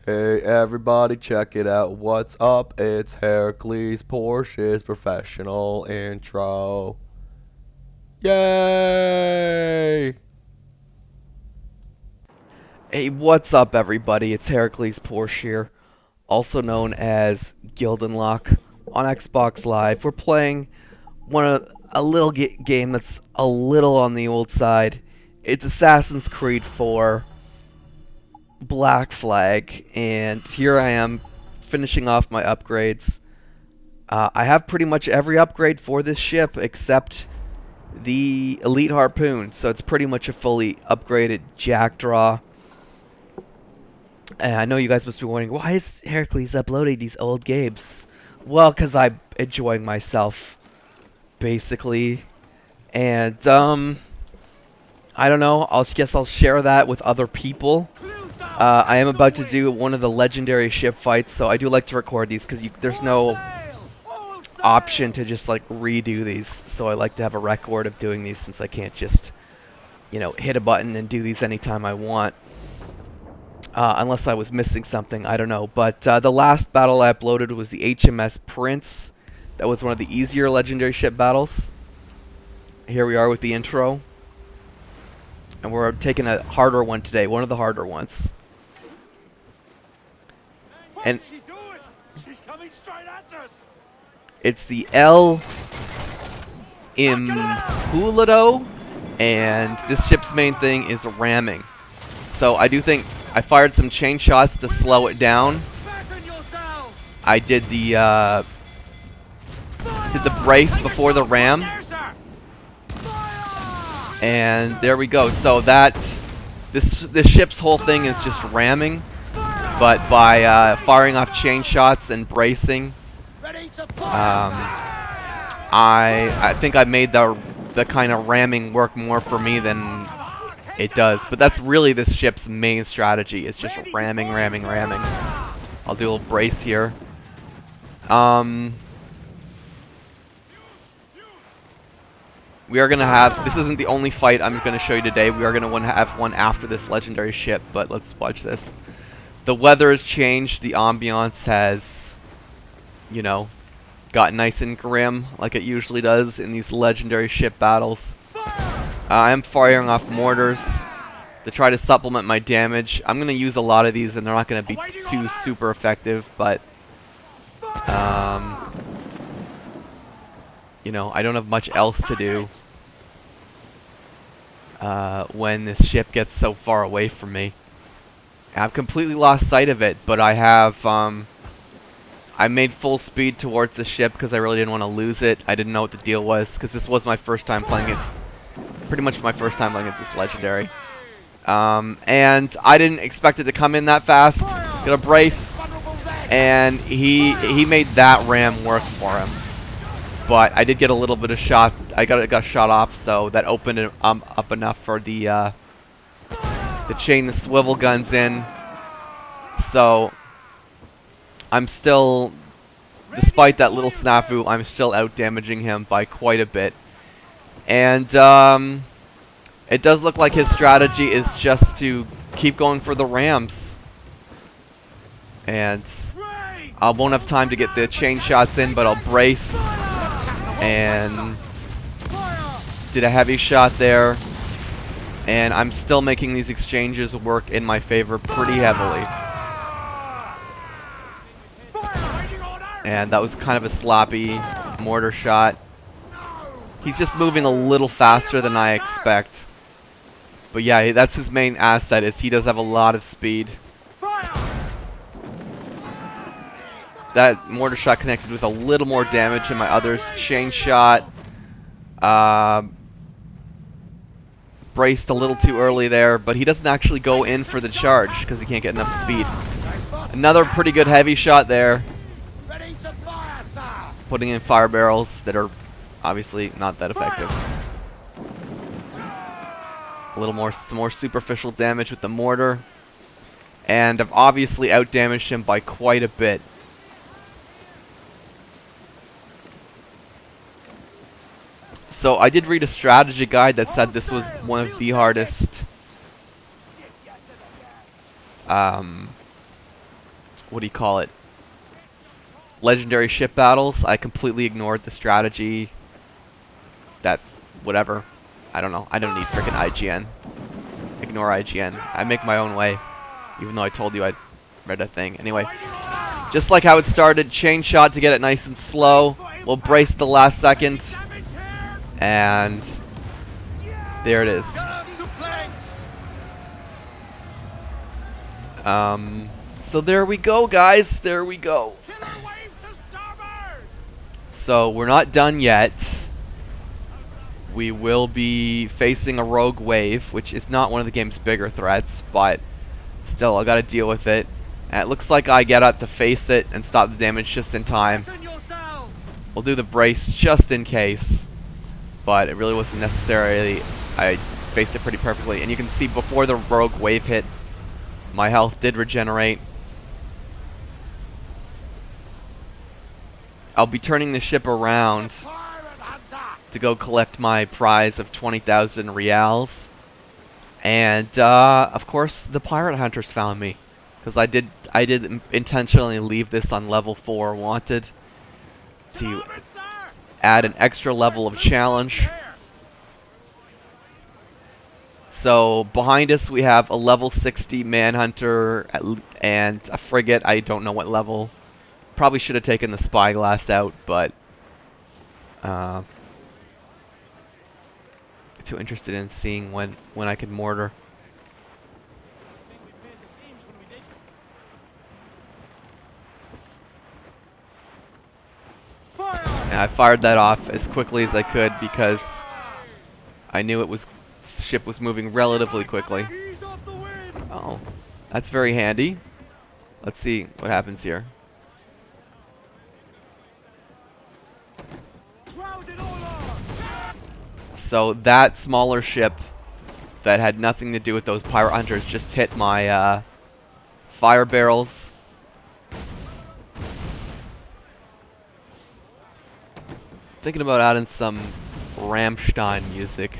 Hey everybody, check it out. What's up? It's Hercules Porsche's professional intro. Yay! Hey, what's up everybody? It's Hercules Porsche here, also known as Gildenlock on Xbox Live. We're playing a little game that's a little on the old side. It's Assassin's Creed 4 Black Flag, and here I am finishing off my upgrades. I have pretty much every upgrade for this ship except the Elite Harpoon, so it's pretty much a fully upgraded Jackdaw. And I know you guys must be wondering, why is Hercules uploading these old games? Well, because I'm enjoying myself, basically. And, I don't know, guess I'll share that with other people. I am about to do one of the legendary ship fights, so I do like to record these because there's no option to just like redo these. So I like to have a record of doing these since I can't just, hit a button and do these anytime I want. Unless I was missing something, I don't know. But the last battle I uploaded was the HMS Prince. That was one of the easier legendary ship battles. Here we are with the intro. And we're taking a harder one today, one of the harder ones. And What's she doing? She's coming straight at us. It's the Impuluto, and this ship's main thing is ramming. So I do think I fired some chain shots to slow it down. I did the brace before the ram, and there we go. So this ship's whole thing is just ramming, but by firing off chain shots and bracing, I think I made the kind of ramming work more for me than it does. But that's really this ship's main strategy, is just ramming. I'll do a little brace here. We are going to have, this isn't the only fight I'm going to show you today. We are going to have one after this legendary ship, but let's watch this. The weather has changed. The ambiance has, got nice and grim like it usually does in these legendary ship battles. I am firing off mortars to try to supplement my damage. I'm going to use a lot of these and they're not going to be too super effective, but I don't have much else to do when this ship gets so far away from me. I've completely lost sight of it, but I have I made full speed towards the ship because I really didn't want to lose it. I didn't know what the deal was because this was my first time playing it. Pretty much my first time playing this legendary. And I didn't expect it to come in that fast. Got a brace, and he made that ram work for him. But I did get a little bit of shot. I got shot off, so that opened it up enough for the chain the swivel guns in. So I'm still, despite that little snafu, I'm still out damaging him by quite a bit. And it does look like his strategy is just to keep going for the rams. And I won't have time to get the chain shots in, but I'll brace. And did a heavy shot there. And I'm still making these exchanges work in my favor pretty heavily. And that was kind of a sloppy mortar shot. He's just moving a little faster than I expect. But yeah, that's his main asset, is he does have a lot of speed. That mortar shot connected with a little more damage than my others. Chain shot. Braced a little too early there, but he doesn't actually go in for the charge because he can't get enough speed. Another pretty good heavy shot there. Putting in fire barrels that are obviously not that effective. Some more superficial damage with the mortar. And I've obviously outdamaged him by quite a bit. So I did read a strategy guide that said this was one of the hardest what do you call it? Legendary ship battles. I completely ignored the strategy. That, whatever. I don't know. I don't need freaking IGN. Ignore IGN. I make my own way. Even though I told you I'd read a thing. Anyway. Just like how it started, chain shot to get it nice and slow. We'll brace the last second. And there it is. So there we go, guys. There we go. So we're not done yet. We will be facing a rogue wave, which is not one of the game's bigger threats, but still, I gotta deal with it. And it looks like I get up to face it and stop the damage just in time. We'll do the brace just in case, but it really wasn't necessary. I faced it pretty perfectly, and you can see before the rogue wave hit, my health did regenerate. I'll be turning the ship around to go collect my prize of 20,000 reals. And, of course, the pirate hunters found me. Because I did intentionally leave this on level 4 wanted to add an extra level of challenge. So behind us we have a level 60 manhunter and a frigate. I don't know what level. Probably should have taken the spyglass out, but too interested in seeing when I can mortar. And I fired that off as quickly as I could because I knew the ship was moving relatively quickly. Oh, that's very handy. Let's see what happens here. So that smaller ship that had nothing to do with those pirate hunters just hit my fire barrels. Thinking about adding some Rammstein music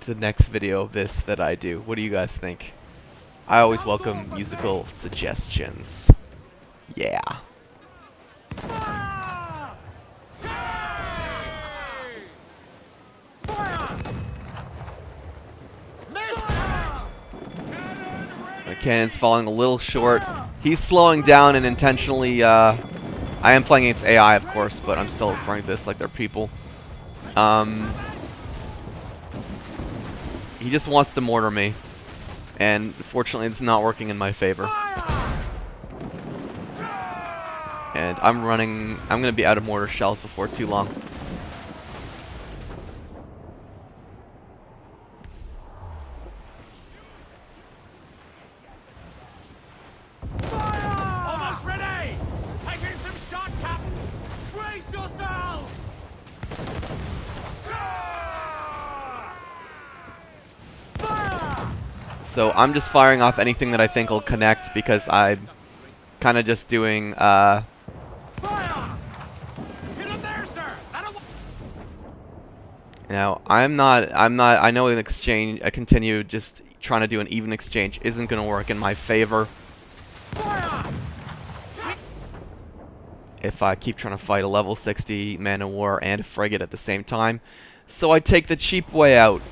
to the next video of this that I do. What do you guys think? I always welcome musical suggestions. Yeah. My cannon's falling a little short. He's slowing down and intentionally, I am playing against AI, of course, but I'm still referring to this like they're people. He just wants to mortar me. And fortunately, it's not working in my favor. And I'm gonna be out of mortar shells before too long. Almost ready! Taking some shot, Captain! Brace yourselves! So I'm just firing off anything that I think will connect because I'm kind of just doing Fire! Hit him there, sir! now I know an exchange, I continue just trying to do an even exchange isn't going to work in my favor. Fire! If I keep trying to fight a level 60 man of war and a frigate at the same time. So I take the cheap way out.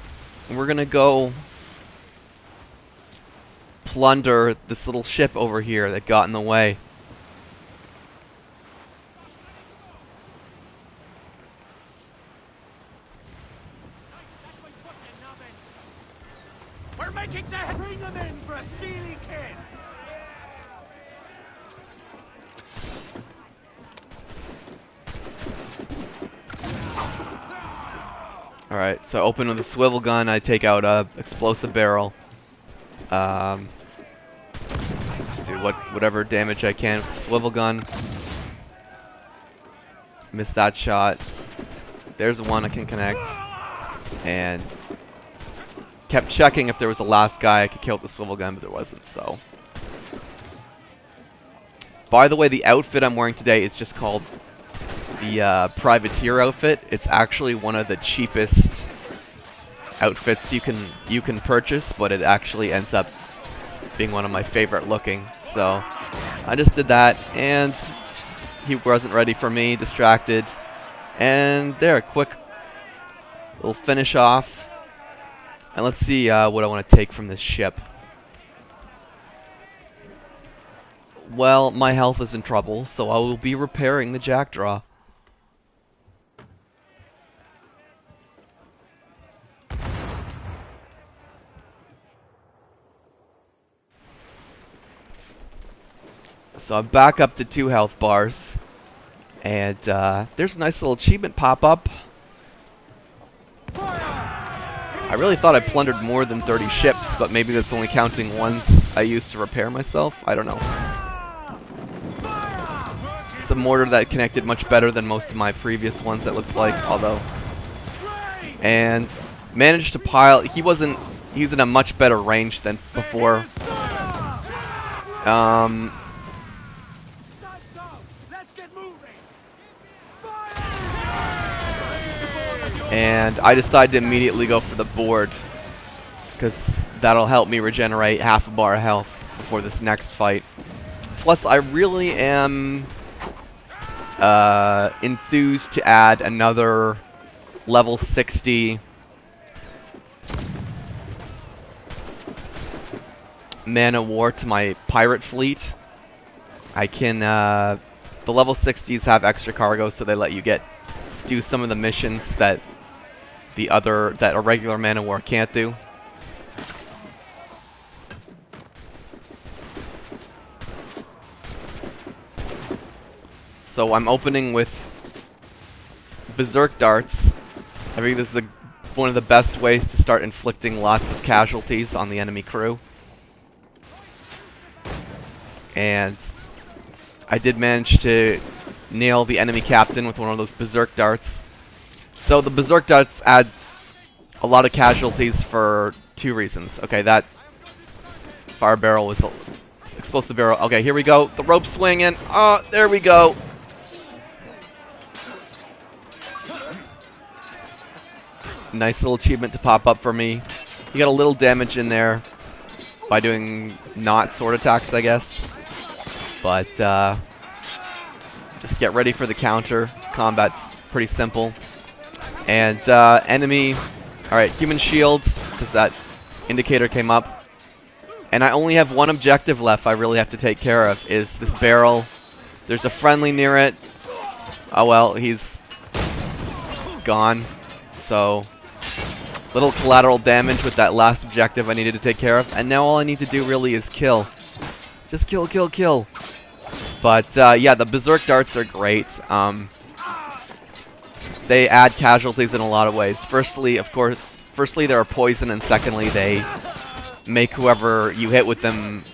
We're gonna go plunder this little ship over here that got in the way. We're making to bring them in for a steely kiss! Alright, so I open with a swivel gun, I take out a explosive barrel. Just do whatever damage I can with the swivel gun. Missed that shot. There's one I can connect. And kept checking if there was a last guy I could kill with the swivel gun, but there wasn't, so. By the way, the outfit I'm wearing today is just called the privateer outfit. It's actually one of the cheapest outfits you can purchase, but it actually ends up being one of my favorite looking. So I just did that, and he wasn't ready for me, distracted. And there, quick little finish off. And let's see what I want to take from this ship. Well, my health is in trouble, so I will be repairing the jackdaw. So I'm back up to 2 health bars. And there's a nice little achievement pop up. I really thought I plundered more than 30 ships, but maybe that's only counting ones I used to repair myself. I don't know. It's a mortar that connected much better than most of my previous ones, it looks like, although. And managed to pile. He's in a much better range than before. And I decided to immediately go for the board, because that'll help me regenerate half a bar of health before this next fight. Plus, I really am enthused to add another level 60 man-of-war to my pirate fleet. I can, the level 60s have extra cargo, so they let you do some of the missions that a regular man-of-war can't do. So I'm opening with Berserk Darts. I think this is one of the best ways to start inflicting lots of casualties on the enemy crew. And I did manage to nail the enemy captain with one of those Berserk Darts. So the Berserk Darts add a lot of casualties for 2 reasons. Okay, that fire barrel was explosive barrel. Okay, here we go. The rope swinging. Oh, there we go. Nice little achievement to pop up for me. You got a little damage in there by doing not sword attacks, I guess. But just get ready for the counter. Combat's pretty simple. And enemy, alright, human shield, because that indicator came up. And I only have one objective left I really have to take care of, is this barrel. There's a friendly near it. Oh well, he's gone. So, little collateral damage with that last objective I needed to take care of. And now all I need to do really is kill. Just kill, kill, kill. But yeah, the Berserk Darts are great. They add casualties in a lot of ways. Firstly, they're a poison, and secondly, they make whoever you hit with them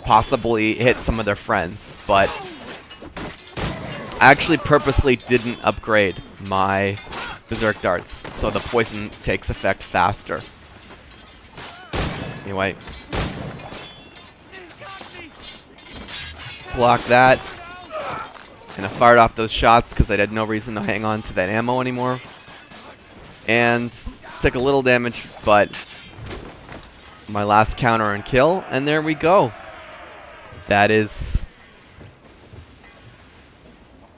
possibly hit some of their friends. But I actually purposely didn't upgrade my Berserk Darts, so the poison takes effect faster. Anyway. Block that. And I fired off those shots because I had no reason to hang on to that ammo anymore. And took a little damage, but my last counter and kill, and there we go. That is...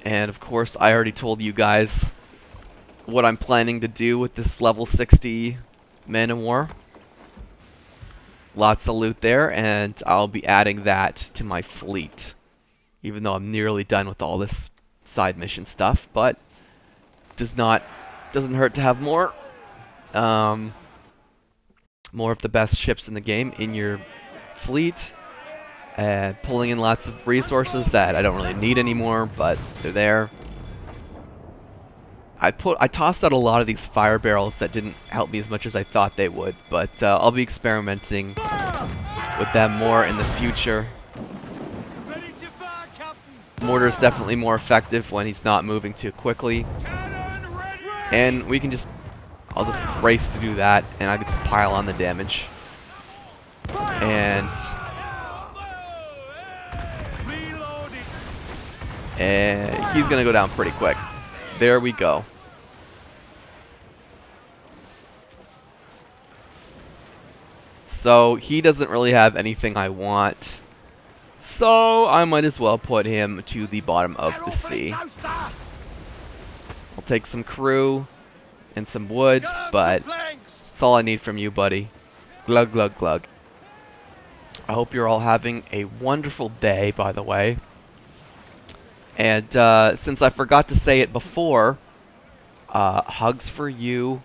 And of course, I already told you guys what I'm planning to do with this level 60 man-of-war. Lots of loot there, and I'll be adding that to my fleet. Even though I'm nearly done with all this side mission stuff, but doesn't hurt to have more. More of the best ships in the game in your fleet, and pulling in lots of resources that I don't really need anymore, but they're there. I tossed out a lot of these fire barrels that didn't help me as much as I thought they would, but I'll be experimenting with them more in the future. Mortar's definitely more effective when he's not moving too quickly. And we can just... I'll just race to do that, and I can just pile on the damage. And he's gonna go down pretty quick. There we go. So he doesn't really have anything I want. So I might as well put him to the bottom of They're the awfully sea. close, sir. I'll take some crew and some woods, Get 'em to but planks. that's all I need from you, buddy. Glug, glug, glug. I hope you're all having a wonderful day, by the way. And since I forgot to say it before, hugs for you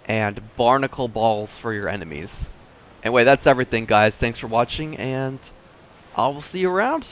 and barnacle balls for your enemies. Anyway, that's everything, guys. Thanks for watching, and I will see you around.